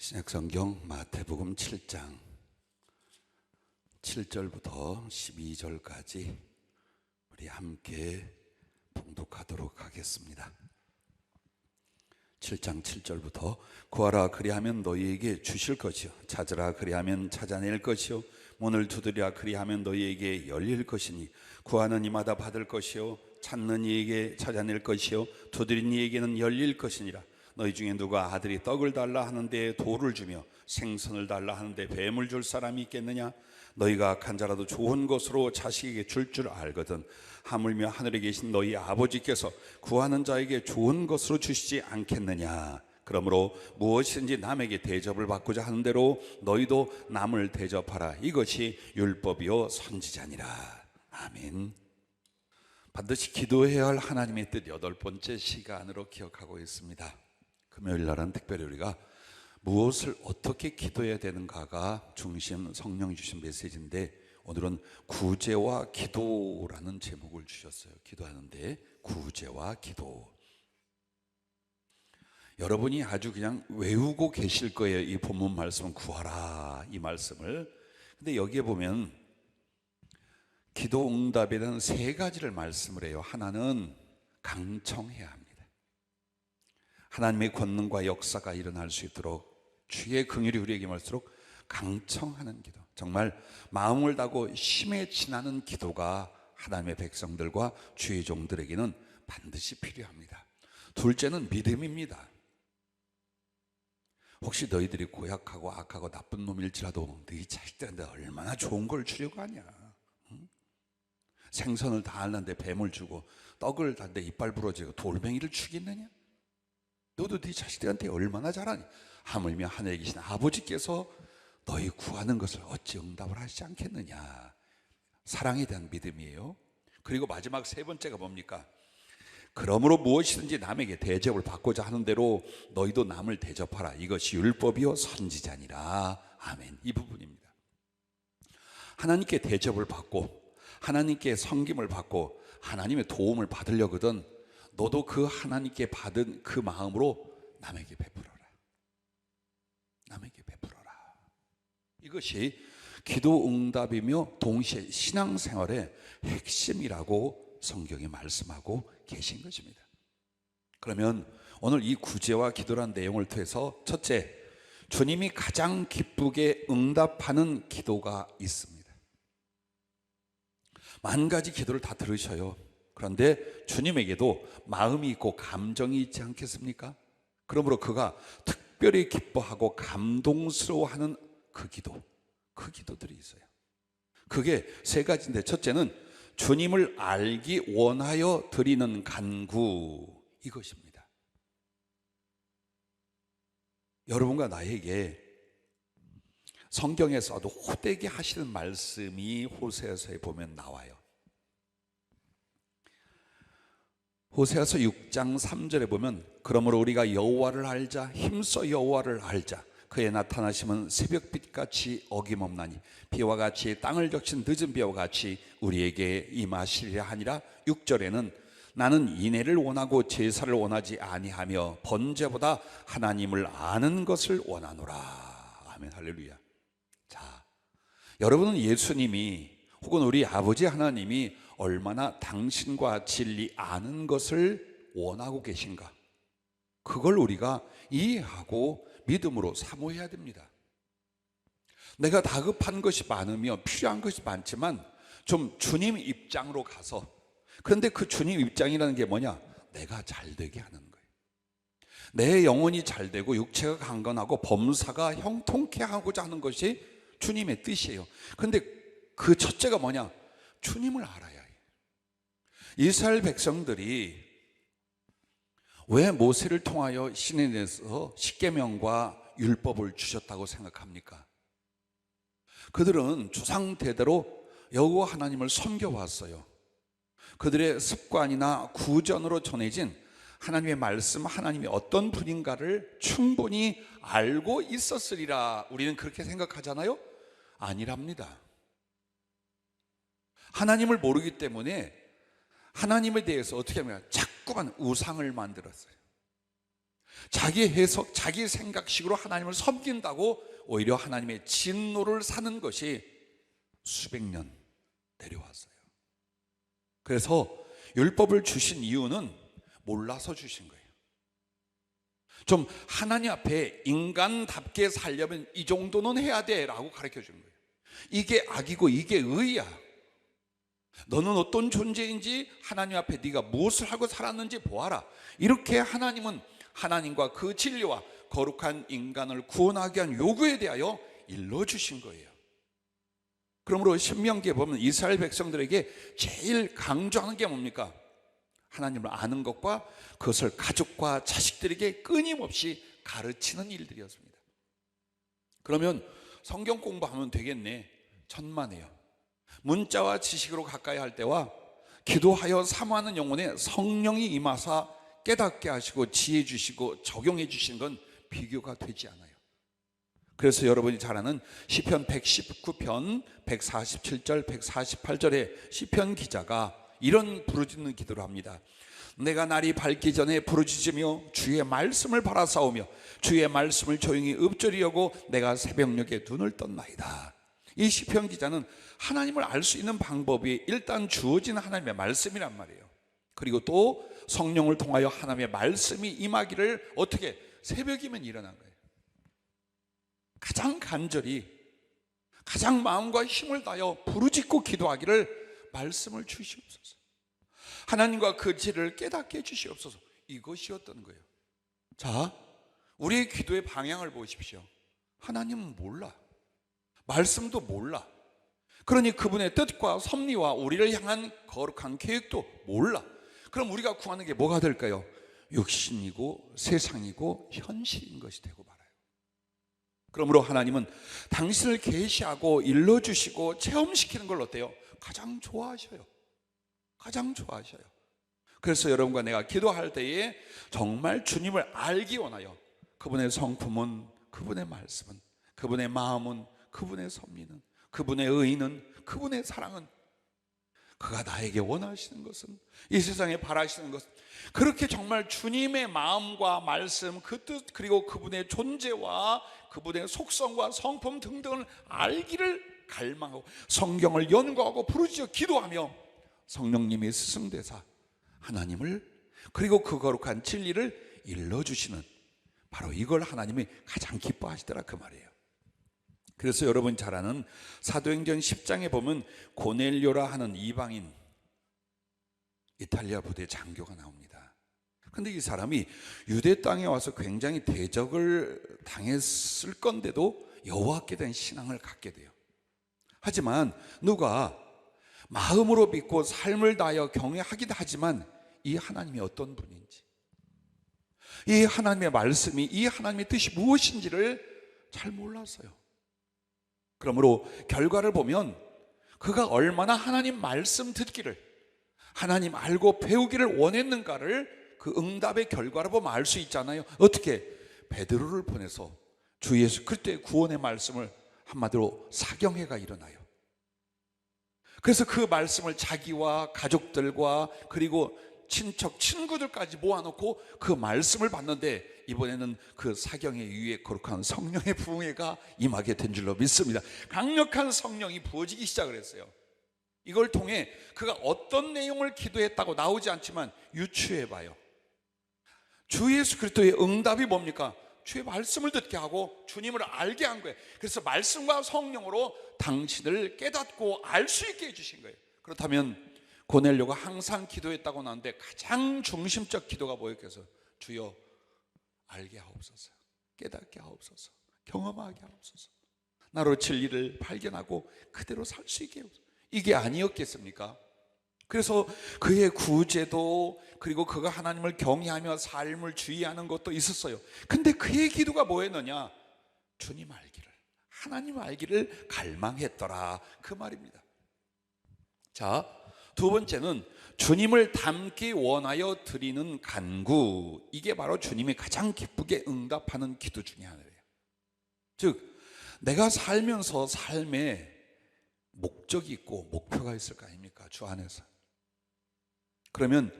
신약성경 마태복음 7장 7절부터 12절까지 우리 함께 봉독하도록 하겠습니다. 7장 7절부터 구하라 그리하면 너희에게 주실 것이요 찾으라 그리하면 찾아낼 것이요 문을 두드리라 그리하면 너희에게 열릴 것이니 구하는 이마다 받을 것이요 찾는 이에게 찾아낼 것이요 두드린 이에게는 열릴 것이니라. 너희 중에 누가 아들이 떡을 달라 하는데 돌을 주며 생선을 달라 하는데 뱀을 줄 사람이 있겠느냐? 너희가 악한 자라도 좋은 것으로 자식에게 줄 줄 알거든 하물며 하늘에 계신 너희 아버지께서 구하는 자에게 좋은 것으로 주시지 않겠느냐? 그러므로 무엇이든지 남에게 대접을 받고자 하는 대로 너희도 남을 대접하라. 이것이 율법이요 선지자니라. 아멘. 반드시 기도해야 할 하나님의 뜻 8번째 시간으로 기억하고 있습니다. 금요일 날은 특별히 우리가 무엇을 어떻게 기도해야 되는가가 중심 성령이 주신 메시지인데, 오늘은 구제와 기도라는 제목을 주셨어요. 기도하는데 구제와 기도. 여러분이 아주 그냥 외우고 계실 거예요. 이 본문 말씀은 구하라 이 말씀을. 근데 여기에 보면 기도 응답에 대한 3가지를 말씀을 해요. 하나는 강청해야 합니다. 하나님의 권능과 역사가 일어날 수 있도록 주의 긍휼이 우리에게 임할수록 강청하는 기도, 정말 마음을 다하고 심에 지나는 기도가 하나님의 백성들과 주의 종들에게는 반드시 필요합니다. 둘째는 믿음입니다. 혹시 너희들이 고약하고 악하고 나쁜 놈일지라도 너희 자식들한테 얼마나 좋은 걸 주려고 하냐? 생선을 다 하는데 뱀을 주고 떡을 다는데 이빨 부러지고 돌멩이를 주겠느냐? 너도 네 자식들한테 얼마나 잘하니? 하물며 하늘에 계신 아버지께서 너희 구하는 것을 어찌 응답을 하시지 않겠느냐? 사랑에 대한 믿음이에요. 그리고 마지막 3번째가 뭡니까? 그러므로 무엇이든지 남에게 대접을 받고자 하는 대로 너희도 남을 대접하라. 이것이 율법이요 선지자니라. 아멘. 이 부분입니다. 하나님께 대접을 받고 하나님께 섬김을 받고 하나님의 도움을 받으려거든 너도 그 하나님께 받은 그 마음으로 남에게 베풀어라. 남에게 베풀어라. 이것이 기도 응답이며 동시에 신앙생활의 핵심이라고 성경이 말씀하고 계신 것입니다. 그러면 오늘 이 구제와 기도라는 내용을 통해서 첫째, 주님이 가장 기쁘게 응답하는 기도가 있습니다. 만 가지 기도를 다 들으셔요. 그런데 주님에게도 마음이 있고 감정이 있지 않겠습니까? 그러므로 그가 특별히 기뻐하고 감동스러워하는 그 기도들이 있어요. 그게 3가지인데, 첫째는 주님을 알기 원하여 드리는 간구, 이것입니다. 여러분과 나에게 성경에서도 호되게 하시는 말씀이 호세아서에 보면 나와요. 호세아서 6장 3절에 보면 그러므로 우리가 여호와를 알자, 힘써 여호와를 알자. 그의 나타나심은 새벽빛같이 어김없나니 비와 같이 땅을 적신 늦은 비와 같이 우리에게 임하시리라 하니라. 6절에는 나는 인애를 원하고 제사를 원하지 아니하며 번제보다 하나님을 아는 것을 원하노라. 아멘. 할렐루야. 자, 여러분은 예수님이 혹은 우리 아버지 하나님이 얼마나 당신과 진리 아는 것을 원하고 계신가, 그걸 우리가 이해하고 믿음으로 사모해야 됩니다. 내가 다급한 것이 많으며 필요한 것이 많지만 좀 주님 입장으로 가서, 그런데 그 주님 입장이라는 게 뭐냐? 내가 잘되게 하는 거예요. 내 영혼이 잘되고 육체가 강건하고 범사가 형통케 하고자 하는 것이 주님의 뜻이에요. 그런데 그 첫째가 뭐냐? 주님을 알아야 해요. 이스라엘 백성들이 왜 모세를 통하여 시내에서 십계명과 율법을 주셨다고 생각합니까? 그들은 조상 대대로 여호와 하나님을 섬겨왔어요. 그들의 습관이나 구전으로 전해진 하나님의 말씀, 하나님이 어떤 분인가를 충분히 알고 있었으리라 우리는 그렇게 생각하잖아요? 아니랍니다. 하나님을 모르기 때문에 하나님에 대해서 어떻게 하면 자꾸만 우상을 만들었어요. 자기 해석, 자기 생각식으로 하나님을 섬긴다고 오히려 하나님의 진노를 사는 것이 수백 년 내려왔어요. 그래서 율법을 주신 이유는 몰라서 주신 거예요. 좀 하나님 앞에 인간답게 살려면 이 정도는 해야 돼 라고 가르쳐 주는 거예요. 이게 악이고 이게 의야. 너는 어떤 존재인지 하나님 앞에 네가 무엇을 하고 살았는지 보아라. 이렇게 하나님은 하나님과 그 진리와 거룩한 인간을 구원하기 위한 요구에 대하여 일러주신 거예요. 그러므로 신명기에 보면 이스라엘 백성들에게 제일 강조하는 게 뭡니까? 하나님을 아는 것과 그것을 가족과 자식들에게 끊임없이 가르치는 일들이었습니다. 그러면 성경 공부하면 되겠네. 천만에요. 문자와 지식으로 가까이 할 때와 기도하여 사모하는 영혼에 성령이 임하사 깨닫게 하시고 지혜 주시고 적용해 주시는 건 비교가 되지 않아요. 그래서 여러분이 잘 아는 시편 119편 147절 148절에 시편 기자가 이런 부르짖는 기도를 합니다. 내가 날이 밝기 전에 부르짖으며 주의 말씀을 바라사오며 주의 말씀을 조용히 읊조리려고 내가 새벽녘에 눈을 떴나이다. 이 시편 기자는 하나님을 알 수 있는 방법이 일단 주어진 하나님의 말씀이란 말이에요. 그리고 또 성령을 통하여 하나님의 말씀이 임하기를 어떻게 새벽이면 일어난 거예요. 가장 간절히 가장 마음과 힘을 다하여 부르짖고 기도하기를 말씀을 주시옵소서. 하나님과 그 진리를 깨닫게 해주시옵소서. 이것이었던 거예요. 자, 우리의 기도의 방향을 보십시오. 하나님은 몰라. 말씀도 몰라. 그러니 그분의 뜻과 섭리와 우리를 향한 거룩한 계획도 몰라. 그럼 우리가 구하는 게 뭐가 될까요? 육신이고 세상이고 현실인 것이 되고 말아요. 그러므로 하나님은 당신을 계시하고 일러주시고 체험시키는 걸 어때요? 가장 좋아하셔요. 가장 좋아하셔요. 그래서 여러분과 내가 기도할 때에 정말 주님을 알기 원하여 그분의 성품은, 그분의 말씀은, 그분의 마음은, 그분의 섭리는, 그분의 의는, 그분의 사랑은, 그가 나에게 원하시는 것은, 이 세상에 바라시는 것은, 그렇게 정말 주님의 마음과 말씀, 그 뜻, 그리고 그분의 존재와 그분의 속성과 성품 등등을 알기를 갈망하고 성경을 연구하고 부르짖어 기도하며 성령님의 스승되사 하나님을, 그리고 그 거룩한 진리를 일러주시는, 바로 이걸 하나님이 가장 기뻐하시더라 그 말이에요. 그래서 여러분 잘 아는 사도행전 10장에 보면 고넬료라 하는 이방인 이탈리아 부대 장교가 나옵니다. 그런데 이 사람이 유대 땅에 와서 굉장히 대적을 당했을 건데도 여호와께 대한 신앙을 갖게 돼요. 하지만 누가 마음으로 믿고 삶을 다하여 경외하기도 하지만 이 하나님이 어떤 분인지, 이 하나님의 말씀이, 이 하나님의 뜻이 무엇인지를 잘 몰랐어요. 그러므로 결과를 보면 그가 얼마나 하나님 말씀 듣기를, 하나님 알고 배우기를 원했는가를 그 응답의 결과로 보면 알 수 있잖아요. 어떻게? 베드로를 보내서 주 예수 그리스도의 구원의 말씀을 한마디로 사경회가 일어나요. 그래서 그 말씀을 자기와 가족들과 그리고 친척, 친구들까지 모아놓고 그 말씀을 받는데 이번에는 그 사경회 위에 거룩한 성령의 부흥회가 임하게 된 줄로 믿습니다. 강력한 성령이 부어지기 시작을 했어요. 이걸 통해 그가 어떤 내용을 기도했다고 나오지 않지만 유추해봐요. 주 예수 그리스도의 응답이 뭡니까? 주의 말씀을 듣게 하고 주님을 알게 한 거예요. 그래서 말씀과 성령으로 당신을 깨닫고 알 수 있게 해주신 거예요. 그렇다면 고넬료가 항상 기도했다고 나오는데 가장 중심적 기도가 뭐였겠어요? 주여 알게 하옵소서, 깨닫게 하옵소서, 경험하게 하옵소서, 나로 진리를 발견하고 그대로 살 수 있게 하옵소서. 이게 아니었겠습니까? 그래서 그의 구제도, 그리고 그가 하나님을 경외하며 삶을 주의하는 것도 있었어요. 근데 그의 기도가 뭐였느냐? 주님 알기를, 하나님 알기를 갈망했더라 그 말입니다. 자, 두 번째는 주님을 닮기 원하여 드리는 간구. 이게 바로 주님이 가장 기쁘게 응답하는 기도 중에 하나예요. 즉 내가 살면서 삶에 목적이 있고 목표가 있을 거 아닙니까? 주 안에서. 그러면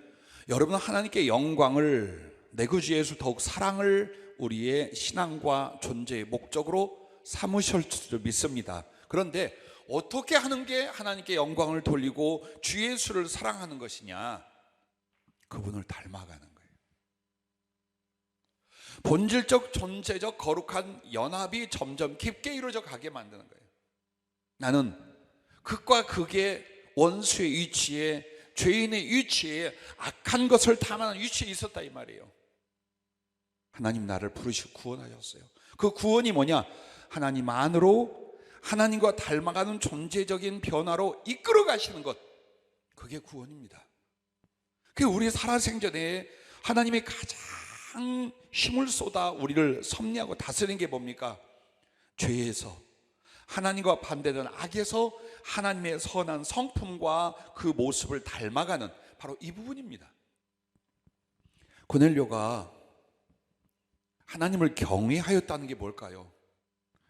여러분은 하나님께 영광을 내 구주 예수 더욱 사랑을 우리의 신앙과 존재의 목적으로 삼으실 줄 믿습니다. 그런데 어떻게 하는 게 하나님께 영광을 돌리고 주 예수를 사랑하는 것이냐? 그분을 닮아가는 거예요. 본질적 존재적 거룩한 연합이 점점 깊게 이루어져 가게 만드는 거예요. 나는 극과 극의 원수의 위치에, 죄인의 위치에, 악한 것을 탐하는 위치에 있었다 이 말이에요. 하나님 나를 부르시고 구원하셨어요. 그 구원이 뭐냐? 하나님 안으로 하나님과 닮아가는 존재적인 변화로 이끌어 가시는 것, 그게 구원입니다. 그게 우리 살아생전에 하나님이 가장 힘을 쏟아 우리를 섭리하고 다스리는 게 뭡니까? 죄에서, 하나님과 반대되는 악에서 하나님의 선한 성품과 그 모습을 닮아가는 바로 이 부분입니다. 고넬료가 하나님을 경외하였다는 게 뭘까요?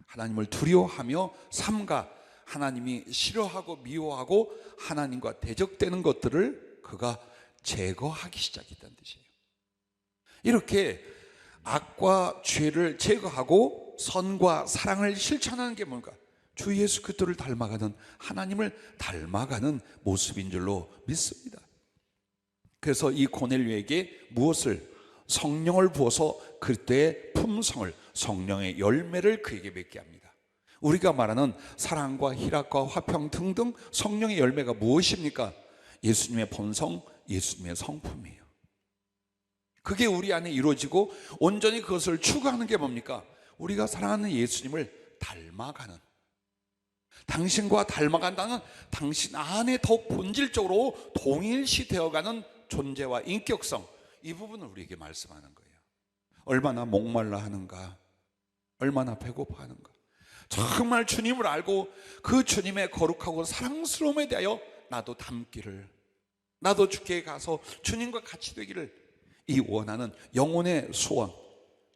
하나님을 두려워하며 삼가 하나님이 싫어하고 미워하고 하나님과 대적되는 것들을 그가 제거하기 시작했다는 뜻이에요. 이렇게 악과 죄를 제거하고 선과 사랑을 실천하는 게 뭔가? 주 예수 그리스도를 닮아가는, 하나님을 닮아가는 모습인 줄로 믿습니다. 그래서 이 고넬료에게 무엇을? 성령을 부어서 그때의 품성을, 성령의 열매를 그에게 맺게 합니다. 우리가 말하는 사랑과 희락과 화평 등등 성령의 열매가 무엇입니까? 예수님의 본성, 예수님의 성품이에요. 그게 우리 안에 이루어지고 온전히 그것을 추구하는 게 뭡니까? 우리가 사랑하는 예수님을 닮아가는, 당신과 닮아간다는 당신 안에 더욱 본질적으로 동일시 되어가는 존재와 인격성, 이 부분을 우리에게 말씀하는 거예요. 얼마나 목말라 하는가, 얼마나 배고파하는가, 정말 주님을 알고 그 주님의 거룩하고 사랑스러움에 대하여 나도 닮기를, 나도 주께 가서 주님과 같이 되기를, 이 원하는 영혼의 소원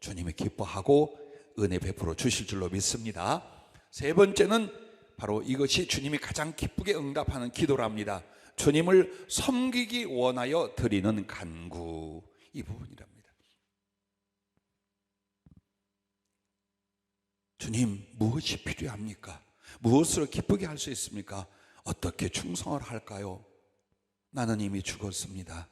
주님이 기뻐하고 은혜 베풀어 주실 줄로 믿습니다. 세 번째는 바로 이것이 주님이 가장 기쁘게 응답하는 기도랍니다. 주님을 섬기기 원하여 드리는 간구, 이 부분이랍니다. 주님, 무엇이 필요합니까? 무엇으로 기쁘게 할 수 있습니까? 어떻게 충성을 할까요? 나는 이미 죽었습니다.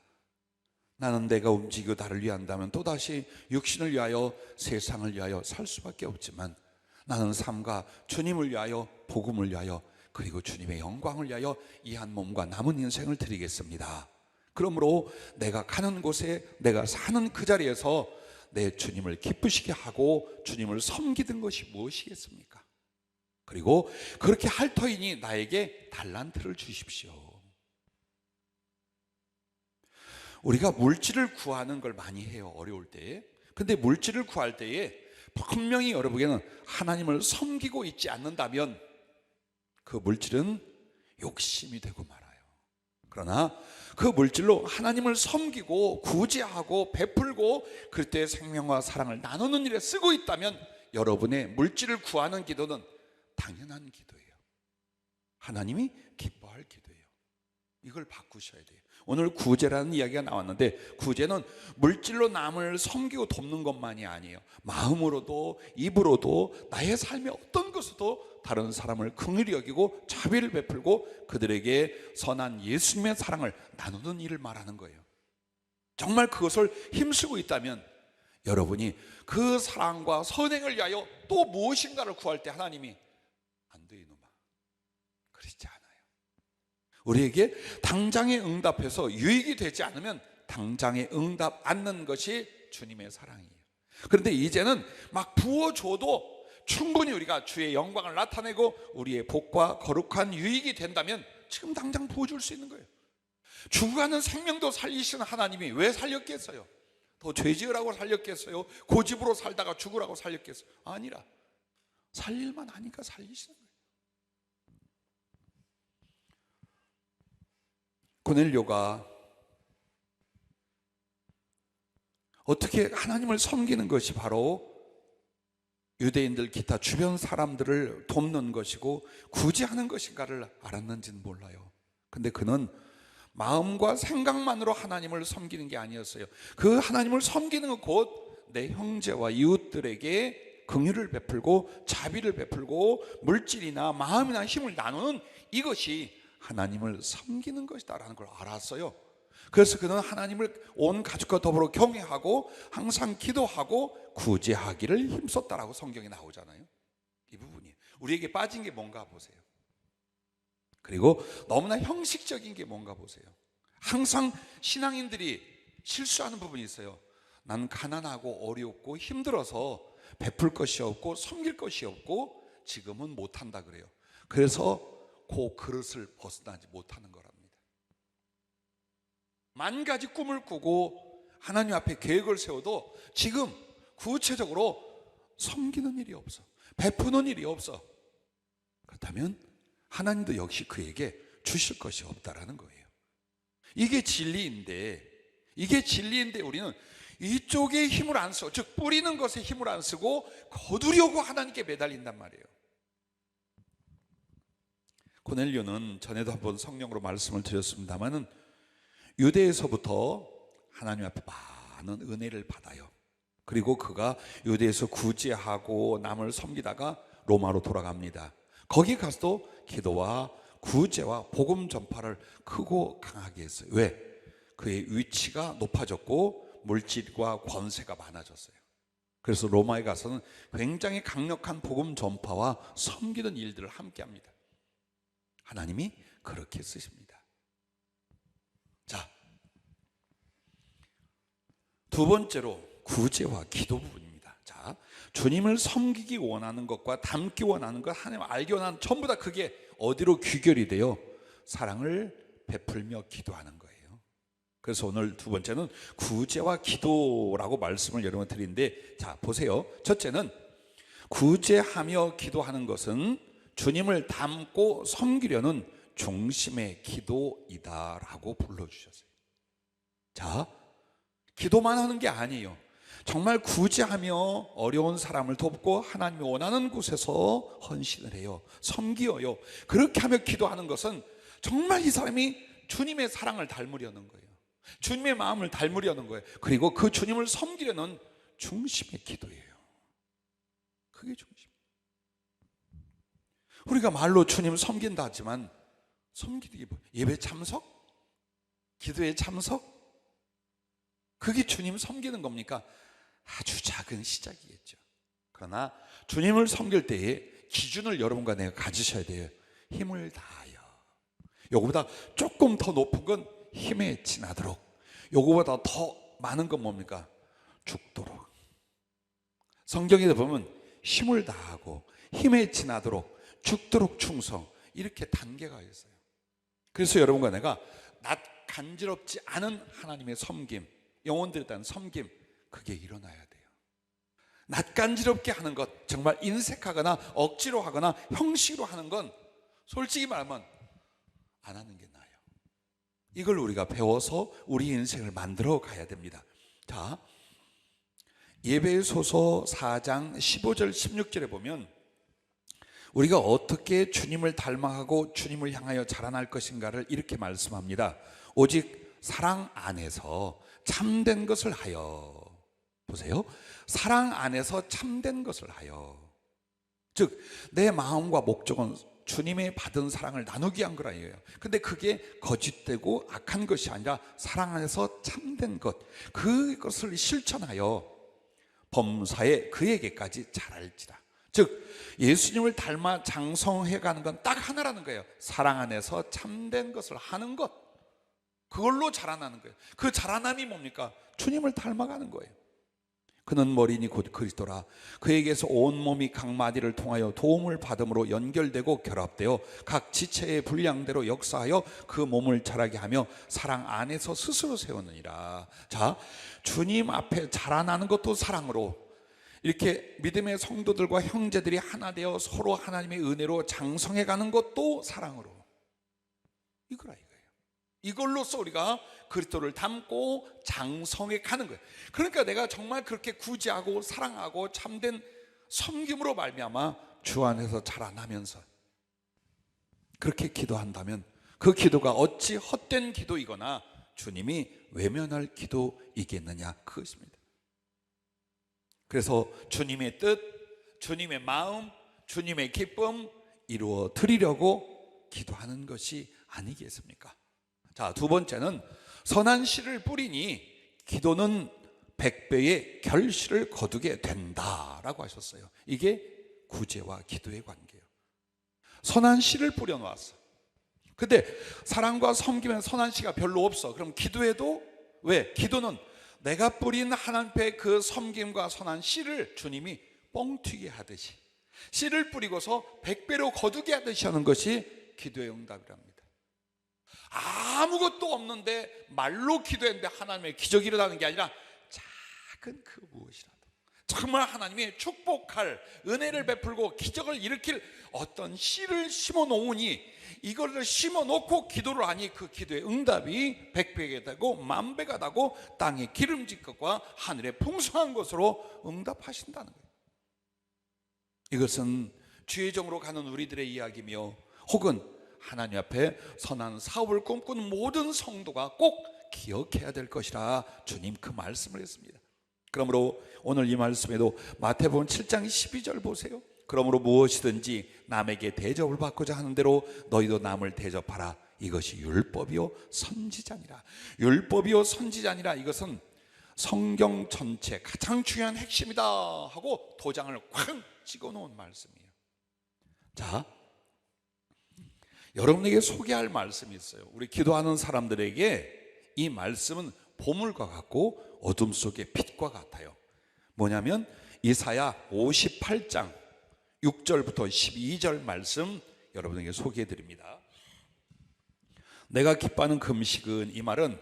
나는 내가 움직이고 나를 위한다면 또다시 육신을 위하여, 세상을 위하여 살 수밖에 없지만 나는 삶과 주님을 위하여, 복음을 위하여, 그리고 주님의 영광을 위하여 이 한 몸과 남은 인생을 드리겠습니다. 그러므로 내가 가는 곳에, 내가 사는 그 자리에서 내 주님을 기쁘시게 하고 주님을 섬기던 것이 무엇이겠습니까? 그리고 그렇게 할 터이니 나에게 달란트를 주십시오. 우리가 물질을 구하는 걸 많이 해요, 어려울 때에. 근데 물질을 구할 때에 분명히 여러분에게는 하나님을 섬기고 있지 않는다면 그 물질은 욕심이 되고 말아요. 그러나 그 물질로 하나님을 섬기고 구제하고 베풀고 그때 생명과 사랑을 나누는 일에 쓰고 있다면 여러분의 물질을 구하는 기도는 당연한 기도예요. 하나님이 기뻐할 기도예요. 이걸 바꾸셔야 돼요. 오늘 구제라는 이야기가 나왔는데, 구제는 물질로 남을 섬기고 돕는 것만이 아니에요. 마음으로도 입으로도 나의 삶의 어떤 것으로도 다른 사람을 긍휼히 여기고 자비를 베풀고 그들에게 선한 예수님의 사랑을 나누는 일을 말하는 거예요. 정말 그것을 힘쓰고 있다면 여러분이 그 사랑과 선행을 위하여 또 무엇인가를 구할 때 하나님이 안 돼 이놈아, 그렇지 않아요. 우리에게 당장에 응답해서 유익이 되지 않으면 당장에 응답 않는 것이 주님의 사랑이에요. 그런데 이제는 막 부어줘도 충분히 우리가 주의 영광을 나타내고 우리의 복과 거룩한 유익이 된다면 지금 당장 부어줄 수 있는 거예요. 죽어가는 생명도 살리시는 하나님이 왜 살렸겠어요? 더 죄지으라고 살렸겠어요? 고집으로 살다가 죽으라고 살렸겠어요? 아니라 살릴만 하니까 살리시는 거예요. 고넬료가 어떻게 하나님을 섬기는 것이 바로 유대인들 기타 주변 사람들을 돕는 것이고 구제하는 것인가를 알았는지는 몰라요. 근데 그는 마음과 생각만으로 하나님을 섬기는 게 아니었어요. 그 하나님을 섬기는 것 곧 내 형제와 이웃들에게 긍휼을 베풀고 자비를 베풀고 물질이나 마음이나 힘을 나누는 이것이 하나님을 섬기는 것이다라는 걸 알았어요. 그래서 그는 하나님을 온 가족과 더불어 경외하고 항상 기도하고 구제하기를 힘썼다라고 성경에 나오잖아요. 이 부분이 우리에게 빠진 게 뭔가 보세요. 그리고 너무나 형식적인 게 뭔가 보세요. 항상 신앙인들이 실수하는 부분이 있어요. 나는 가난하고 어렵고 힘들어서 베풀 것이 없고 섬길 것이 없고 지금은 못한다 그래요. 그래서 그 그릇을 벗어나지 못하는 거랍니다. 만 가지 꿈을 꾸고 하나님 앞에 계획을 세워도 지금 구체적으로 섬기는 일이 없어, 베푸는 일이 없어. 그렇다면 하나님도 역시 그에게 주실 것이 없다라는 거예요. 이게 진리인데 우리는 이쪽에 힘을 안 써, 즉 뿌리는 것에 힘을 안 쓰고 거두려고 하나님께 매달린단 말이에요. 고넬료는 전에도 한번 성령으로 말씀을 드렸습니다마는 유대에서부터 하나님 앞에 많은 은혜를 받아요. 그리고 그가 유대에서 구제하고 남을 섬기다가 로마로 돌아갑니다. 거기 가서도 기도와 구제와 복음 전파를 크고 강하게 했어요. 왜? 그의 위치가 높아졌고 물질과 권세가 많아졌어요. 그래서 로마에 가서는 굉장히 강력한 복음 전파와 섬기는 일들을 함께 합니다. 하나님이 그렇게 쓰십니다. 자, 두 번째로 구제와 기도 부분입니다. 자, 주님을 섬기기 원하는 것과 닮기 원하는 것, 하나님 알기 원하는 전부 다 그게 어디로 귀결이 돼요? 사랑을 베풀며 기도하는 거예요. 그래서 오늘 두 번째는 구제와 기도라고 말씀을 여러분 드리는데, 자 보세요. 첫째는 구제하며 기도하는 것은 주님을 닮고 섬기려는 중심의 기도이다라고 불러주셨어요. 자, 기도만 하는 게 아니에요. 정말 구제하며 어려운 사람을 돕고 하나님이 원하는 곳에서 헌신을 해요. 섬기어요. 그렇게 하며 기도하는 것은 정말 이 사람이 주님의 사랑을 닮으려는 거예요. 주님의 마음을 닮으려는 거예요. 그리고 그 주님을 섬기려는 중심의 기도예요. 그게 중심. 우리가 말로 주님 섬긴다 하지만 섬기는 게 뭐예요? 예배 참석? 기도에 참석? 그게 주님 섬기는 겁니까? 아주 작은 시작이겠죠. 그러나 주님을 섬길 때에 기준을 여러분과 내가 가지셔야 돼요. 힘을 다하여. 요거보다 조금 더 높은 건 힘에 지나도록, 요거보다 더 많은 건 뭡니까? 죽도록. 성경에 보면 힘을 다하고 힘에 지나도록 죽도록 충성, 이렇게 단계가 있어요. 그래서 여러분과 내가 낯 간지럽지 않은 하나님의 섬김, 영혼들에 대한 섬김, 그게 일어나야 돼요. 낯간지럽게 하는 것, 정말 인색하거나 억지로 하거나 형식으로 하는 건 솔직히 말하면 안 하는 게 나아요. 이걸 우리가 배워서 우리 인생을 만들어 가야 됩니다. 자, 예배소서 4장 15절 16절에 보면 우리가 어떻게 주님을 닮아가고 주님을 향하여 자라날 것인가를 이렇게 말씀합니다. 오직 사랑 안에서 참된 것을 하여. 보세요. 사랑 안에서 참된 것을 하여. 즉 내 마음과 목적은 주님의 받은 사랑을 나누기 위한 거라예요. 근데 그게 거짓되고 악한 것이 아니라 사랑 안에서 참된 것, 그것을 실천하여 범사에 그에게까지 자랄지라. 즉 예수님을 닮아 장성해가는 건 딱 하나라는 거예요. 사랑 안에서 참된 것을 하는 것, 그걸로 자라나는 거예요. 그 자라남이 뭡니까? 주님을 닮아가는 거예요. 그는 머리니 곧 그리스도라. 그에게서 온몸이 각 마디를 통하여 도움을 받음으로 연결되고 결합되어 각 지체의 분량대로 역사하여 그 몸을 자라게 하며 사랑 안에서 스스로 세우느니라. 자, 주님 앞에 자라나는 것도 사랑으로, 이렇게 믿음의 성도들과 형제들이 하나 되어 서로 하나님의 은혜로 장성해가는 것도 사랑으로. 이거라 이거예요. 이걸로써 우리가 그리스도를 닮고 장성해 가는 거예요. 그러니까 내가 정말 그렇게 구제하고 사랑하고 참된 섬김으로 말미암아 주 안에서 자라나면서 그렇게 기도한다면 그 기도가 어찌 헛된 기도이거나 주님이 외면할 기도이겠느냐, 그것입니다. 그래서 주님의 뜻, 주님의 마음, 주님의 기쁨 이루어 드리려고 기도하는 것이 아니겠습니까? 자, 두 번째는 선한 씨를 뿌리니 기도는 100배의 결실을 거두게 된다라고 하셨어요. 이게 구제와 기도의 관계예요. 선한 씨를 뿌려놓았어. 근데 사랑과 섬김에 선한 씨가 별로 없어. 그럼 기도해도 왜? 기도는 내가 뿌린 하나님의 그 섬김과 선한 씨를 주님이 뻥튀기 하듯이 씨를 뿌리고서 100배로 거두게 하듯이 하는 것이 기도의 응답이랍니다. 아무것도 없는데 말로 기도했는데 하나님의 기적이 일어나는 게 아니라 작은 그 무엇이라도 정말 하나님이 축복할 은혜를 베풀고 기적을 일으킬 어떤 씨를 심어 놓으니 이거를 심어 놓고 기도를 하니 그 기도의 응답이 100배가 되고 10,000배가 되고 땅의 기름진 것과 하늘의 풍성한 것으로 응답하신다는 거예요. 이것은 주의 종으로 가는 우리들의 이야기며 혹은 하나님 앞에 선한 사업을 꿈꾸는 모든 성도가 꼭 기억해야 될 것이라 주님 그 말씀을 했습니다. 그러므로 오늘 이 말씀에도 마태복음 7장 12절 보세요. 그러므로 무엇이든지 남에게 대접을 받고자 하는 대로 너희도 남을 대접하라. 이것이 율법이요 선지자니라. 율법이요 선지자니라. 이것은 성경 전체 가장 중요한 핵심이다 하고 도장을 쾅 찍어놓은 말씀이에요. 자, 여러분에게 소개할 말씀이 있어요. 우리 기도하는 사람들에게 이 말씀은 보물과 같고 어둠 속의 빛과 같아요. 뭐냐면 이사야 58장 6절부터 12절 말씀 여러분에게 소개해 드립니다. 내가 기뻐하는 금식은, 이 말은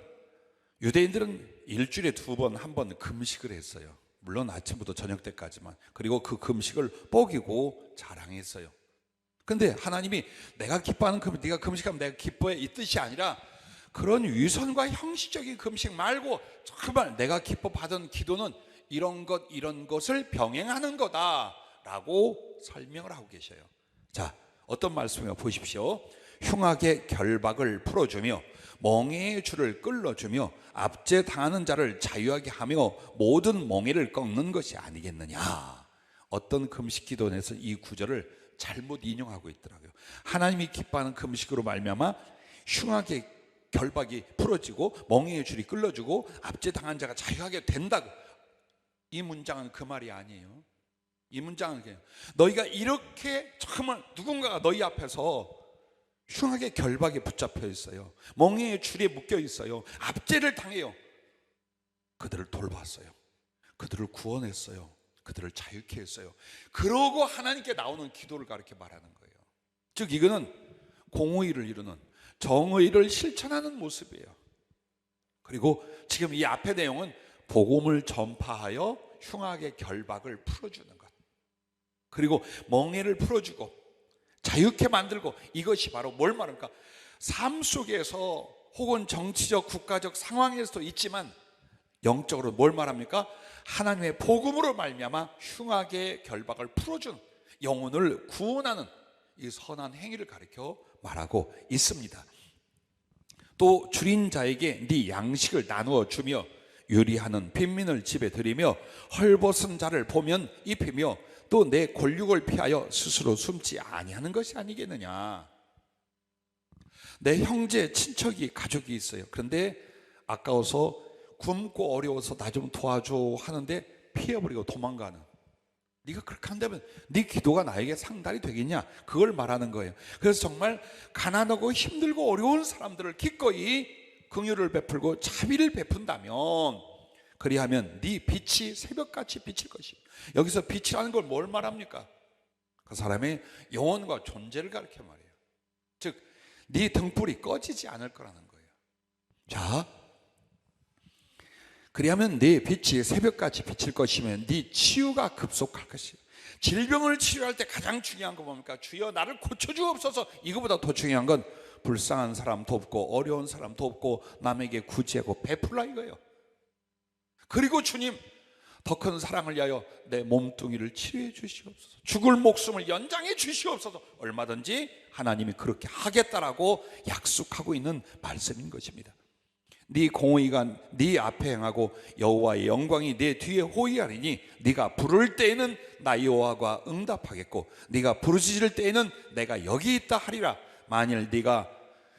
유대인들은 일주일에 2번, 1번 금식을 했어요. 물론 아침부터 저녁 때까지만. 그리고 그 금식을 뽀기고 자랑했어요. 근데 하나님이 내가 기뻐하는 금식, 네가 금식하면 내가 기뻐해, 이 뜻이 아니라 그런 위선과 형식적인 금식 말고 정말 내가 기뻐 받은 기도는 이런 것을 병행하는 거다라고 설명을 하고 계셔요. 자, 어떤 말씀이에요? 보십시오. 흉악의 결박을 풀어주며 멍에의 줄을 끌어주며 압제 당하는 자를 자유하게 하며 모든 멍에를 꺾는 것이 아니겠느냐. 어떤 금식 기도원에서 이 구절을 잘못 인용하고 있더라고요. 하나님이 기뻐하는 금식으로 말미암아 흉악의 결박이 풀어지고 멍에의 줄이 끌어지고 압제 당한 자가 자유하게 된다고. 이 문장은 그 말이 아니에요. 이 문장은 너희가 이렇게 정말 누군가가 너희 앞에서 흉하게 결박에 붙잡혀 있어요. 멍에의 줄에 묶여 있어요. 압제를 당해요. 그들을 돌봤어요. 그들을 구원했어요. 그들을 자유케 했어요. 그러고 하나님께 나오는 기도를 가르쳐 말하는 거예요. 즉 이거는 공의를 이루는, 정의를 실천하는 모습이에요. 그리고 지금 이 앞의 내용은 복음을 전파하여 흉악의 결박을 풀어주는 것, 그리고 멍에를 풀어주고 자유케 만들고, 이것이 바로 뭘 말합니까? 삶 속에서 혹은 정치적 국가적 상황에서도 있지만 영적으로 뭘 말합니까? 하나님의 복음으로 말미암아 흉악의 결박을 풀어준, 영혼을 구원하는 이 선한 행위를 가리켜 말하고 있습니다. 또 줄인 자에게 네 양식을 나누어 주며 유리하는 빈민을 집에 들이며 헐벗은 자를 보면 입히며 또 내 권력을 피하여 스스로 숨지 아니하는 것이 아니겠느냐. 내 형제, 친척이, 가족이 있어요. 그런데 아까워서 굶고 어려워서 나 좀 도와줘 하는데 피해버리고 도망가는, 네가 그렇게 한다면 네 기도가 나에게 상달이 되겠냐, 그걸 말하는 거예요. 그래서 정말 가난하고 힘들고 어려운 사람들을 기꺼이 긍휼을 베풀고 자비를 베푼다면, 그리하면 네 빛이 새벽같이 비칠 것이고, 여기서 빛이라는 걸 뭘 말합니까? 그 사람의 영혼과 존재를 가르쳐 말해요. 즉 네 등불이 꺼지지 않을 거라는 거예요. 자, 그리하면 네 빛이 새벽같이 비칠 것이면 네 치유가 급속할 것이에요. 질병을 치료할 때 가장 중요한 거 뭡니까? 주여 나를 고쳐주옵소서. 이거보다 더 중요한 건 불쌍한 사람 돕고 어려운 사람 돕고 남에게 구제하고 베풀라 이거예요. 그리고 주님, 더 큰 사랑을 위하여 내 몸뚱이를 치료해 주시옵소서. 죽을 목숨을 연장해 주시옵소서. 얼마든지 하나님이 그렇게 하겠다라고 약속하고 있는 말씀인 것입니다. 네 공의가 네 앞에 행하고 여호와의 영광이 네 뒤에 호위하리니 네가 부를 때에는 나 여호와가 응답하겠고 네가 부르짖을 때에는 내가 여기 있다 하리라. 만일 네가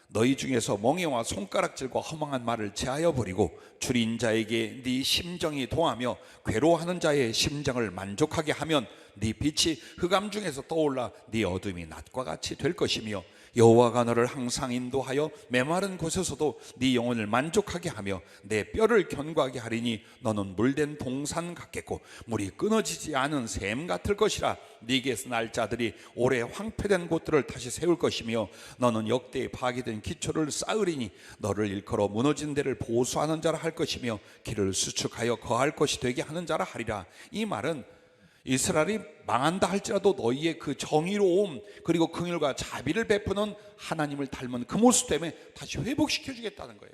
너희 중에서 멍에와 손가락질과 허망한 말을 제하여 버리고 줄인 자에게 네 심정이 동하며 괴로워하는 자의 심정을 만족하게 하면 네 빛이 흑암 중에서 떠올라 네 어둠이 낮과 같이 될 것이며 여호와가 너를 항상 인도하여 메마른 곳에서도 네 영혼을 만족하게 하며 내 뼈를 견고하게 하리니 너는 물된 동산 같겠고 물이 끊어지지 않은 샘 같을 것이라. 네게서 날 자들이 오래 황폐된 곳들을 다시 세울 것이며 너는 역대에 파괴된 기초를 쌓으리니 너를 일컬어 무너진 데를 보수하는 자라 할 것이며 길을 수축하여 거할 것이 되게 하는 자라 하리라. 이 말은 이스라엘이 망한다 할지라도 너희의 그 정의로움 그리고 긍휼과 자비를 베푸는 하나님을 닮은 그 모습 때문에 다시 회복시켜 주겠다는 거예요.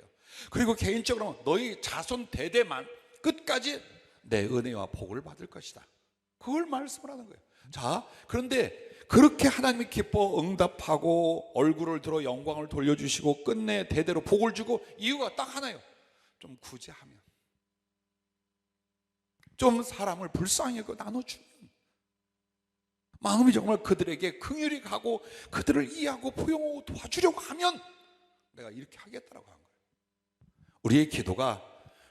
그리고 개인적으로 너희 자손 대대만 끝까지 내 은혜와 복을 받을 것이다. 그걸 말씀을 하는 거예요. 자, 그런데 그렇게 하나님이 기뻐 응답하고 얼굴을 들어 영광을 돌려주시고 끝내 대대로 복을 주고 이유가 딱 하나예요. 좀 구제하면, 좀 사람을 불쌍히 여겨 나눠주면, 마음이 정말 그들에게 긍휼히 가고 그들을 이해하고 포용하고 도와주려고 하면 내가 이렇게 하겠다라고 한 거예요. 우리의 기도가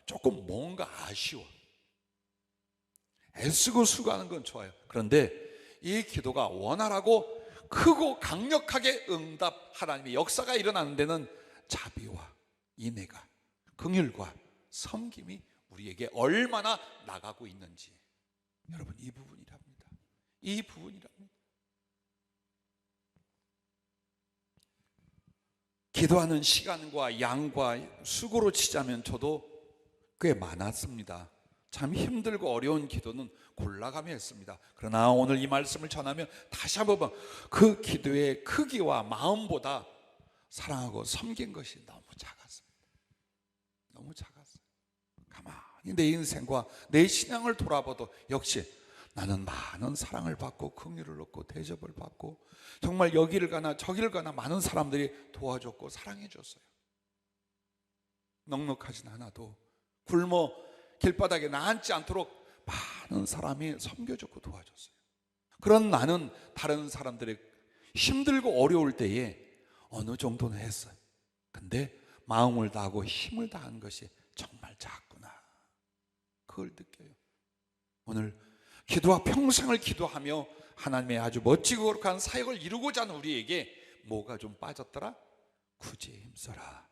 조금 뭔가 아쉬워. 애쓰고 수고하는 건 좋아요. 그런데 이 기도가 원활하고 크고 강력하게 응답 하나님의 역사가 일어나는 데는 자비와 인애가, 긍휼과 섬김이 우리에게 얼마나 나가고 있는지, 여러분, 이 부분이랍니다. 이 부분이랍니다. 기도하는 시간과 양과 수고로 치자면 저도 꽤 많았습니다. 참 힘들고 어려운 기도는 골라가며 했습니다. 그러나 오늘 이 말씀을 전하면 다시 한번 그 기도의 크기와 마음보다 사랑하고 섬긴 것이 너무 작았습니다. 너무 작았어요. 가만히 내 인생과 내 신앙을 돌아봐도 역시 나는 많은 사랑을 받고 긍휼을 얻고 대접을 받고 정말 여기를 가나 저기를 가나 많은 사람들이 도와줬고 사랑해 줬어요. 넉넉하진 않아도 굶어 길바닥에 나앉지 않도록 많은 사람이 섬겨줬고 도와줬어요. 그런 나는 다른 사람들의 힘들고 어려울 때에 어느 정도는 했어요. 근데 마음을 다하고 힘을 다한 것이 정말 작구나, 그걸 느껴요. 오늘 기도와 평생을 기도하며 하나님의 아주 멋지고 거룩한 사역을 이루고자 하는 우리에게 뭐가 좀 빠졌더라? 구제에 힘써라,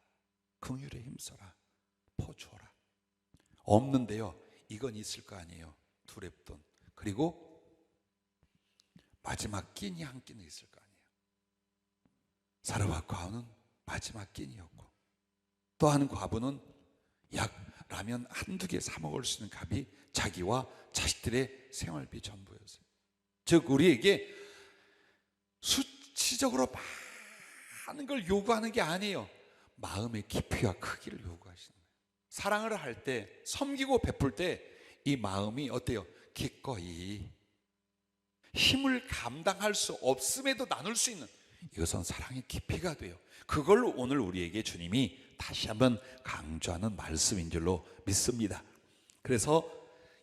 긍휼에 힘써라, 퍼주어라. 없는데요, 이건 있을 거 아니에요. 두렵돈, 그리고 마지막 끼니 한 끼는 있을 거 아니에요. 사르밧 과부는 마지막 끼니였고, 또 한 과부는 약 라면 한두 개 사 먹을 수 있는 값이 자기와 자식들의 생활비 전부였어요. 즉 우리에게 수치적으로 많은 걸 요구하는 게 아니에요. 마음의 깊이와 크기를 요구하시는 거예요. 사랑을 할 때, 섬기고 베풀 때 이 마음이 어때요? 기꺼이 힘을 감당할 수 없음에도 나눌 수 있는, 이것은 사랑의 깊이가 돼요. 그걸 오늘 우리에게 주님이 다시 한번 강조하는 말씀인 줄로 믿습니다. 그래서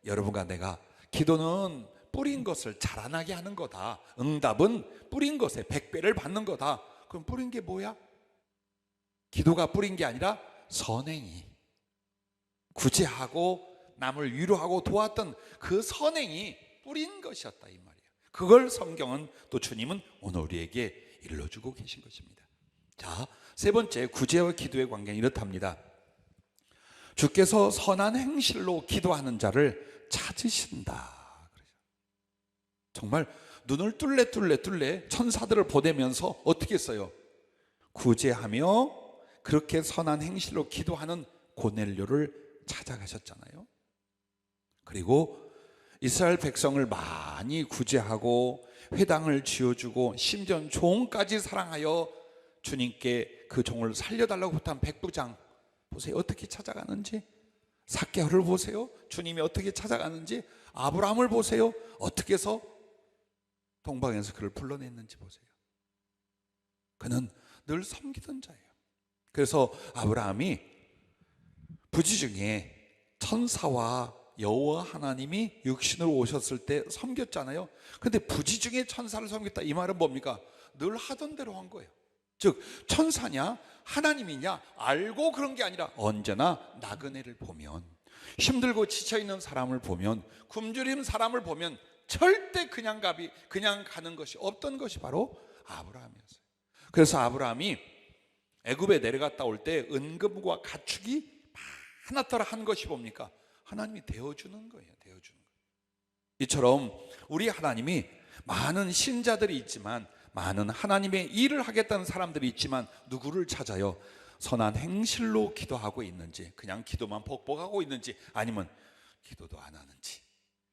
여러분과 내가 기도는 뿌린 것을 자라나게 하는 거다, 응답은 뿌린 것에 100배를 받는 거다. 그럼 뿌린 게 뭐야? 기도가 뿌린 게 아니라 선행이, 구제하고 남을 위로하고 도왔던 그 선행이 뿌린 것이었다, 이 말이에요. 그걸 성경은, 또 주님은 오늘 우리에게 일러주고 계신 것입니다. 자, 세 번째, 구제와 기도의 관계는 이렇답니다. 주께서 선한 행실로 기도하는 자를 찾으신다. 정말 눈을 뚫레 천사들을 보내면서 어떻게 했어요? 구제하며 그렇게 선한 행실로 기도하는 고넬료를 찾아가셨잖아요. 그리고 이스라엘 백성을 많이 구제하고 회당을 지어주고 심지어 종까지 사랑하여 주님께 그 종을 살려달라고 부탁한 백부장, 보세요 어떻게 찾아가는지. 삭개오를 보세요. 주님이 어떻게 찾아가는지. 아브라함을 보세요. 어떻게 해서 동방에서 그를 불러냈는지 보세요. 그는 늘 섬기던 자예요. 그래서 아브라함이 부지중에 천사와 여호와 하나님이 육신으로 오셨을 때 섬겼잖아요. 근데 부지중에 천사를 섬겼다, 이 말은 뭡니까? 늘 하던 대로 한 거예요. 즉 천사냐 하나님이냐 알고 그런 게 아니라 언제나 나그네를 보면, 힘들고 지쳐있는 사람을 보면, 굶주린 사람을 보면 절대 그냥 가는 것이 없던 것이 바로 아브라함이었어요. 그래서 아브라함이 애굽에 내려갔다 올 때 은금과 가축이 많았더라 한 것이 뭡니까? 하나님이 대어주는 거예요. 대어주는 거예요. 이처럼 우리 하나님이 많은 신자들이 있지만, 많은 하나님의 일을 하겠다는 사람들이 있지만 누구를 찾아요? 선한 행실로 기도하고 있는지, 그냥 기도만 벅벅하고 있는지, 아니면 기도도 안 하는지,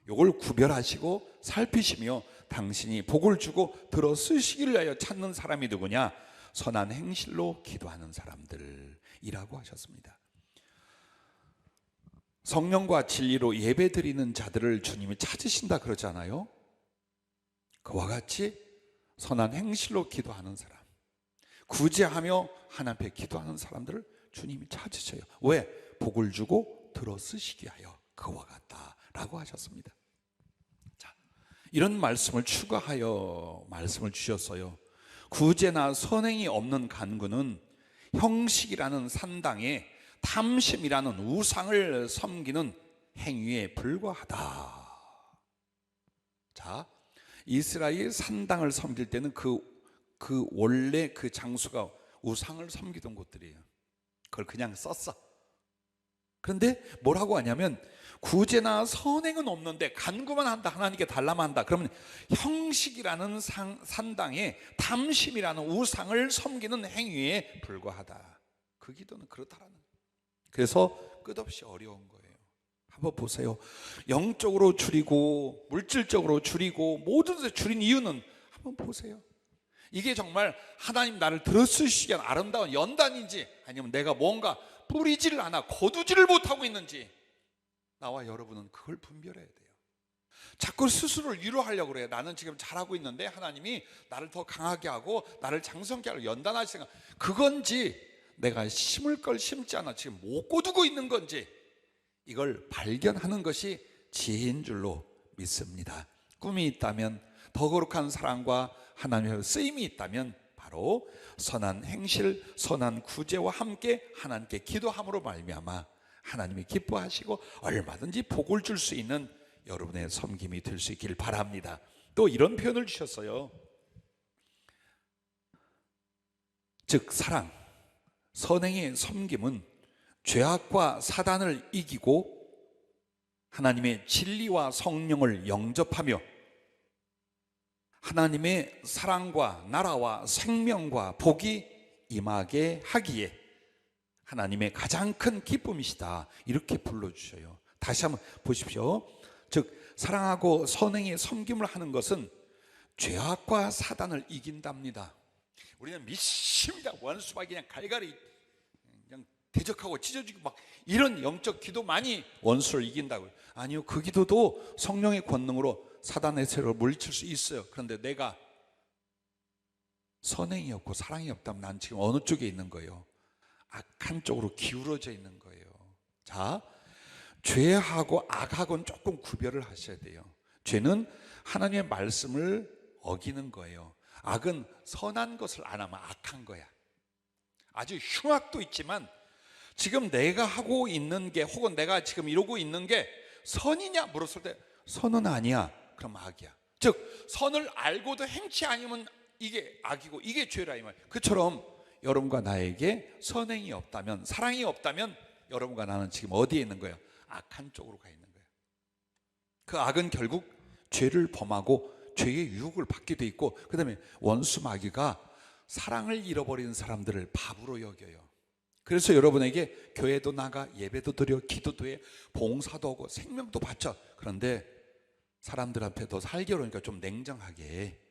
이걸 구별하시고 살피시며 당신이 복을 주고 들어 쓰시기를 위하여 찾는 사람이 누구냐? 선한 행실로 기도하는 사람들이라고 하셨습니다. 성령과 진리로 예배드리는 자들을 주님이 찾으신다 그러잖아요. 그와 같이 선한 행실로 기도하는 사람, 구제하며 하나님 앞에 기도하는 사람들을 주님이 찾으셔요. 왜? 복을 주고 들어 쓰시게 하여 그와 같다라고 하셨습니다. 자, 이런 말씀을 추가하여 말씀을 주셨어요. 구제나 선행이 없는 간구는 형식이라는 산당에 탐심이라는 우상을 섬기는 행위에 불과하다. 자, 이스라엘 산당을 섬길 때는 원래 그 장소가 우상을 섬기던 곳들이에요. 그걸 그냥 썼어. 그런데 뭐라고 하냐면 구제나 선행은 없는데 간구만 한다, 하나님께 달라만 한다. 그러면 형식이라는 산당에 탐심이라는 우상을 섬기는 행위에 불과하다. 그 기도는 그렇다라는 거예요. 그래서 끝없이 어려운 거예요. 한번 보세요. 영적으로 줄이고 물질적으로 줄이고 모든 데 줄인 이유는 한번 보세요. 이게 정말 하나님 나를 들어쓰시기 위한 아름다운 연단인지, 아니면 내가 뭔가 뿌리지를 않아 거두지를 못하고 있는지, 나와 여러분은 그걸 분별해야 돼요. 자꾸 스스로를 위로하려고 그래요. 나는 지금 잘하고 있는데 하나님이 나를 더 강하게 하고 나를 장성케 하려고 연단하실 생각, 그건지 내가 심을 걸 심지 않아 지금 못 거두고 있는 건지, 이걸 발견하는 것이 지혜인 줄로 믿습니다. 꿈이 있다면, 더 거룩한 사랑과 하나님의 쓰임이 있다면 바로 선한 행실, 선한 구제와 함께 하나님께 기도함으로 말미암아 하나님이 기뻐하시고 얼마든지 복을 줄 수 있는 여러분의 섬김이 될 수 있길 바랍니다. 또 이런 표현을 주셨어요. 즉 사랑, 선행의 섬김은 죄악과 사단을 이기고 하나님의 진리와 성령을 영접하며 하나님의 사랑과 나라와 생명과 복이 임하게 하기에 하나님의 가장 큰 기쁨이시다, 이렇게 불러주셔요. 다시 한번 보십시오. 즉 사랑하고 선행의 섬김을 하는 것은 죄악과 사단을 이긴답니다. 우리는 믿습니다. 원수가 그냥 갈갈이 그냥 대적하고 찢어지고 막 이런 영적 기도 많이 원수를 이긴다고요. 아니요, 그 기도도 성령의 권능으로 사단의 세력을 물리칠 수 있어요. 그런데 내가 선행이 없고 사랑이 없다면 난 지금 어느 쪽에 있는 거예요? 악한 쪽으로 기울어져 있는 거예요. 자, 죄하고 악하고는 조금 구별을 하셔야 돼요. 죄는 하나님의 말씀을 어기는 거예요. 악은 선한 것을 안 하면 악한 거야. 아주 흉악도 있지만 지금 내가 하고 있는 게, 혹은 내가 지금 이러고 있는 게 선이냐 물었을 때 선은 아니야, 그럼 악이야. 즉 선을 알고도 행치 아니면 이게 악이고 이게 죄라, 이 말. 그처럼 여러분과 나에게 선행이 없다면, 사랑이 없다면 여러분과 나는 지금 어디에 있는 거예요? 악한 쪽으로 가 있는 거예요. 그 악은 결국 죄를 범하고 죄의 유혹을 받게 돼 있고, 그 다음에 원수 마귀가 사랑을 잃어버리는 사람들을 바보로 여겨요. 그래서 여러분에게 교회도 나가, 예배도 드려, 기도도 해, 봉사도 하고 생명도 바쳐. 그런데 사람들 앞에 더 살기 어려우니까 좀 냉정하게,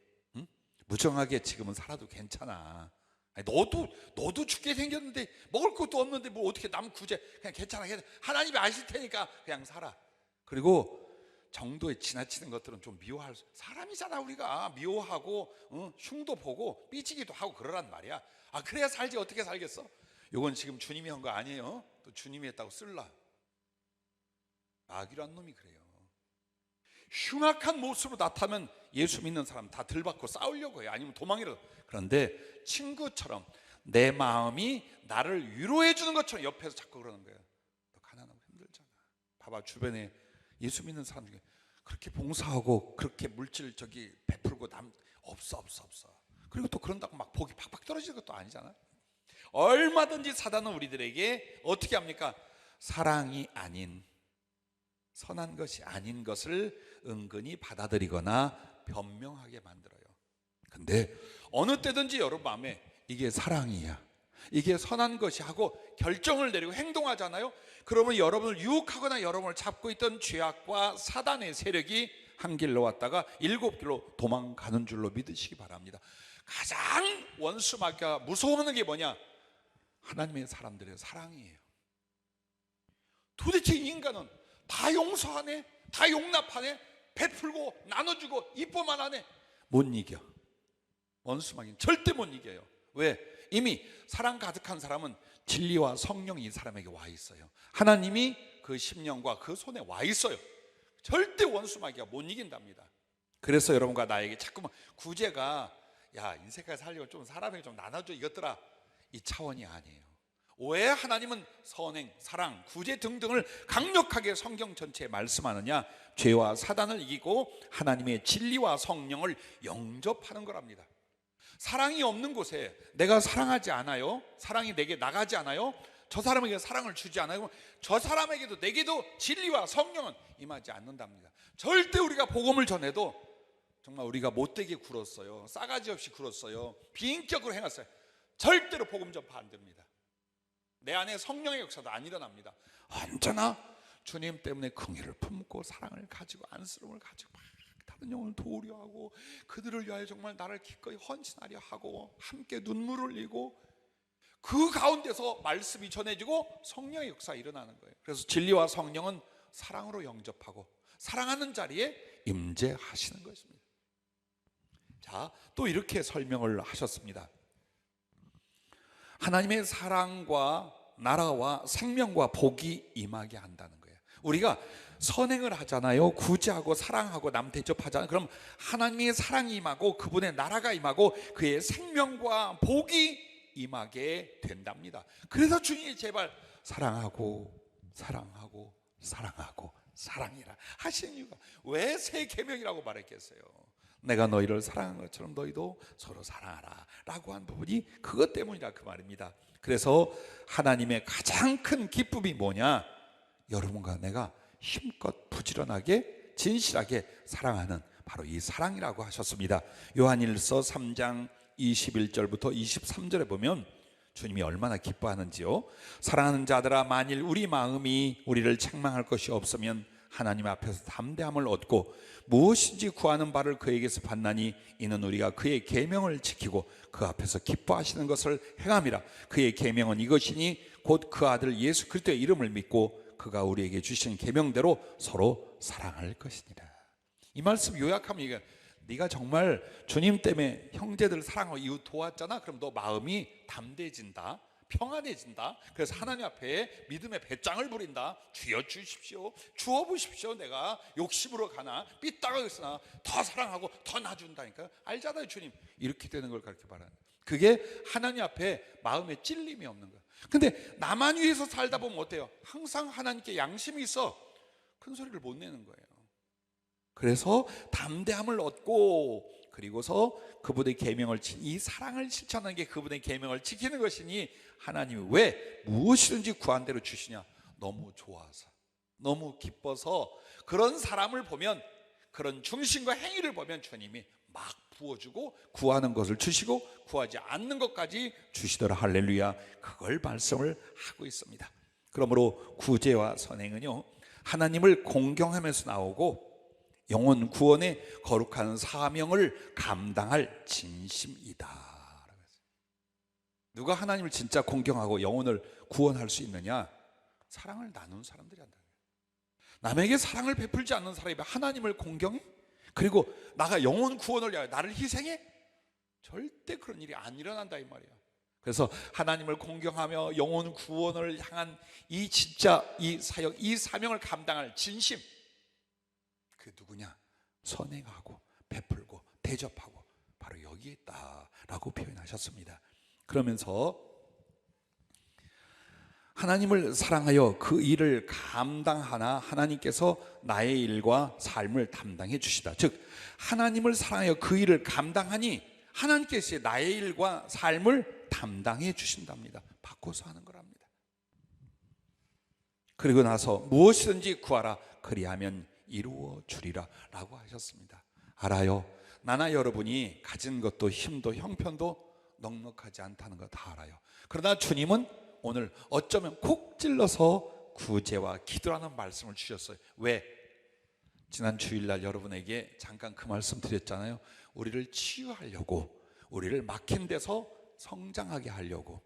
무정하게 지금은 살아도 괜찮아. 아니, 너도 죽게 생겼는데 먹을 것도 없는데 뭐 어떻게 남 구제? 그냥 괜찮아. 하나님이 아실 테니까 그냥 살아. 그리고 정도에 지나치는 것들은 좀 미워할 사람이잖아. 우리가 미워하고 흉도 보고 삐지기도 하고 그러란 말이야. 아, 그래야 살지. 어떻게 살겠어? 이건 지금 주님이 한 거 아니에요. 또 주님이 했다고 쓸라. 악이란 놈이 그래요. 흉악한 모습으로 나타나면 예수 믿는 사람 다 들받고 싸우려고 해요. 아니면 도망이라도. 그런데 친구처럼 내 마음이 나를 위로해 주는 것처럼 옆에서 자꾸 그러는 거예요. 너 가난하고 힘들잖아. 봐봐, 주변에 예수 믿는 사람 중에 그렇게 봉사하고 그렇게 물질 베풀고 남 없어. 그리고 또 그런다고 막 복이 팍팍 떨어지는 것도 아니잖아. 얼마든지 사단은 우리들에게 어떻게 합니까? 사랑이 아닌, 선한 것이 아닌 것을 은근히 받아들이거나 변명하게 만들어요. 근데 어느 때든지 여러분 마음에 이게 사랑이야, 이게 선한 것이 하고 결정을 내리고 행동하잖아요. 그러면 여러분을 유혹하거나 여러분을 잡고 있던 죄악과 사단의 세력이 한 길로 왔다가 7길로 도망가는 줄로 믿으시기 바랍니다. 가장 원수 마귀가 무서워하는 게 뭐냐? 하나님의 사람들의 사랑이에요. 도대체 이 인간은 다 용서하네, 다 용납하네, 베풀고 나눠주고 이뻐만 하네. 못 이겨. 원수 마귀는 절대 못 이겨요. 왜? 이미 사랑 가득한 사람은 진리와 성령이 이 사람에게 와 있어요. 하나님이 그 심령과 그 손에 와 있어요. 절대 원수 마귀가 못 이긴답니다. 그래서 여러분과 나에게 자꾸만 구제가, 야, 인생까지 살려고 좀 사람에게 좀 나눠줘 이것들아, 이 차원이 아니에요. 왜 하나님은 선행, 사랑, 구제 등등을 강력하게 성경 전체에 말씀하느냐? 죄와 사단을 이기고 하나님의 진리와 성령을 영접하는 거랍니다. 사랑이 없는 곳에 내가 사랑하지 않아요, 사랑이 내게 나가지 않아요, 저 사람에게 사랑을 주지 않아요, 저 사람에게도 내게도 진리와 성령은 임하지 않는답니다. 절대 우리가 복음을 전해도 정말 우리가 못되게 굴었어요, 싸가지 없이 굴었어요, 비인격으로 행했어요, 절대로 복음 전파 안 됩니다. 내 안에 성령의 역사도 안 일어납니다. 언제나 주님 때문에 긍휼을 품고 사랑을 가지고 안쓰러움을 가지고 막 다른 영혼을 도우려 하고 그들을 위하여 정말 나를 기꺼이 헌신하려 하고 함께 눈물을 흘리고 그 가운데서 말씀이 전해지고 성령의 역사가 일어나는 거예요. 그래서 진리와 성령은 사랑으로 영접하고 사랑하는 자리에 임재하시는 것입니다. 자, 또 이렇게 설명을 하셨습니다. 하나님의 사랑과 나라와 생명과 복이 임하게 한다는 거예요. 우리가 선행을 하잖아요. 구제하고 사랑하고 남 대접하잖아요. 그럼 하나님의 사랑이 임하고 그분의 나라가 임하고 그의 생명과 복이 임하게 된답니다. 그래서 주님이 제발 사랑하고 사랑하고 사랑하고 사랑이라 하시는 이유가 왜 새 계명이라고 말했겠어요? 내가 너희를 사랑한 것처럼 너희도 서로 사랑하라 라고 한 부분이 그것 때문이라 그 말입니다. 그래서 하나님의 가장 큰 기쁨이 뭐냐? 여러분과 내가 힘껏 부지런하게 진실하게 사랑하는 바로 이 사랑이라고 하셨습니다. 요한일서 3장 21절부터 23절에 보면 주님이 얼마나 기뻐하는지요. 사랑하는 자들아, 만일 우리 마음이 우리를 책망할 것이 없으면 하나님 앞에서 담대함을 얻고 무엇인지 구하는 바를 그에게서 받나니 이는 우리가 그의 계명을 지키고 그 앞에서 기뻐하시는 것을 행함이라. 그의 계명은 이것이니 곧 그 아들 예수 그리스도의 이름을 믿고 그가 우리에게 주신 계명대로 서로 사랑할 것이니라. 이 말씀 요약하면 이게 네가 정말 주님 때문에 형제들을 사랑하고 이웃 도왔잖아. 그럼 너 마음이 담대해진다, 평안해진다. 그래서 하나님 앞에 믿음의 배짱을 부린다. 주여 주십시오, 주어 보십시오. 내가 욕심으로 가나 삐딱하게 쓰나 더 사랑하고 더 놔준다니까. 알잖아요, 주님. 이렇게 되는 걸 그렇게 말하는. 그게 하나님 앞에 마음에 찔림이 없는 거야. 근데 나만 위해서 살다 보면 어때요? 항상 하나님께 양심이 있어 큰 소리를 못 내는 거예요. 그래서 담대함을 얻고 그리고서 그분의 계명을 이 사랑을 실천하는 게 그분의 계명을 지키는 것이니 하나님이 왜 무엇이든지 구한 대로 주시냐? 너무 좋아서, 너무 기뻐서. 그런 사람을 보면, 그런 중심과 행위를 보면 주님이 막 부어주고 구하는 것을 주시고 구하지 않는 것까지 주시더라. 할렐루야. 그걸 말씀을 하고 있습니다. 그러므로 구제와 선행은요, 하나님을 공경하면서 나오고 영혼 구원의 거룩한 사명을 감당할 진심이다. 누가 하나님을 진짜 공경하고 영혼을 구원할 수 있느냐? 사랑을 나눈 사람들이 한다. 남에게 사랑을 베풀지 않는 사람이 하나님을 공경해? 그리고 나가 영혼 구원을 위하여 나를 희생해? 절대 그런 일이 안 일어난다 이 말이야. 그래서 하나님을 공경하며 영혼 구원을 향한 이 진짜 이 사역, 이 사명을 감당할 진심, 그 누구냐? 선행하고 베풀고 대접하고 바로 여기에 있다라고 표현하셨습니다. 그러면서 하나님을 사랑하여 그 일을 감당하나 하나님께서 나의 일과 삶을 담당해 주시다. 즉 하나님을 사랑하여 그 일을 감당하니 하나님께서 나의 일과 삶을 담당해 주신답니다. 바꿔서 하는 거랍니다. 그리고 나서 무엇이든지 구하라 그리하면 이루어 주리라 라고 하셨습니다. 알아요. 나나 여러분이 가진 것도 힘도 형편도 넉넉하지 않다는 거 다 알아요. 그러나 주님은 오늘 어쩌면 콕 찔러서 구제와 기도라는 말씀을 주셨어요. 왜? 지난 주일날 여러분에게 잠깐 그 말씀 드렸잖아요. 우리를 치유하려고, 우리를 막힌 데서 성장하게 하려고.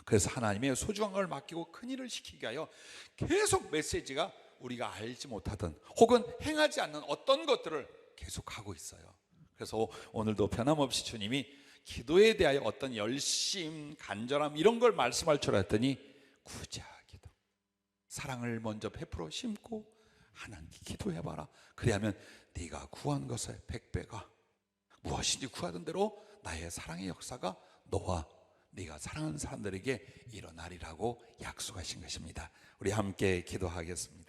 그래서 하나님의 소중한 걸 맡기고 큰일을 시키게 하여 계속 메시지가 우리가 알지 못하던 혹은 행하지 않는 어떤 것들을 계속하고 있어요. 그래서 오늘도 변함없이 주님이 기도에 대하여 어떤 열심, 간절함 이런 걸 말씀할 줄 알았더니 구제와 기도, 사랑을 먼저 베풀어 심고 하나님께 기도해봐라. 그리하면 네가 구한 것의 100배가 무엇인지 구하던 대로 나의 사랑의 역사가 너와 네가 사랑하는 사람들에게 일어나리라고 약속하신 것입니다. 우리 함께 기도하겠습니다.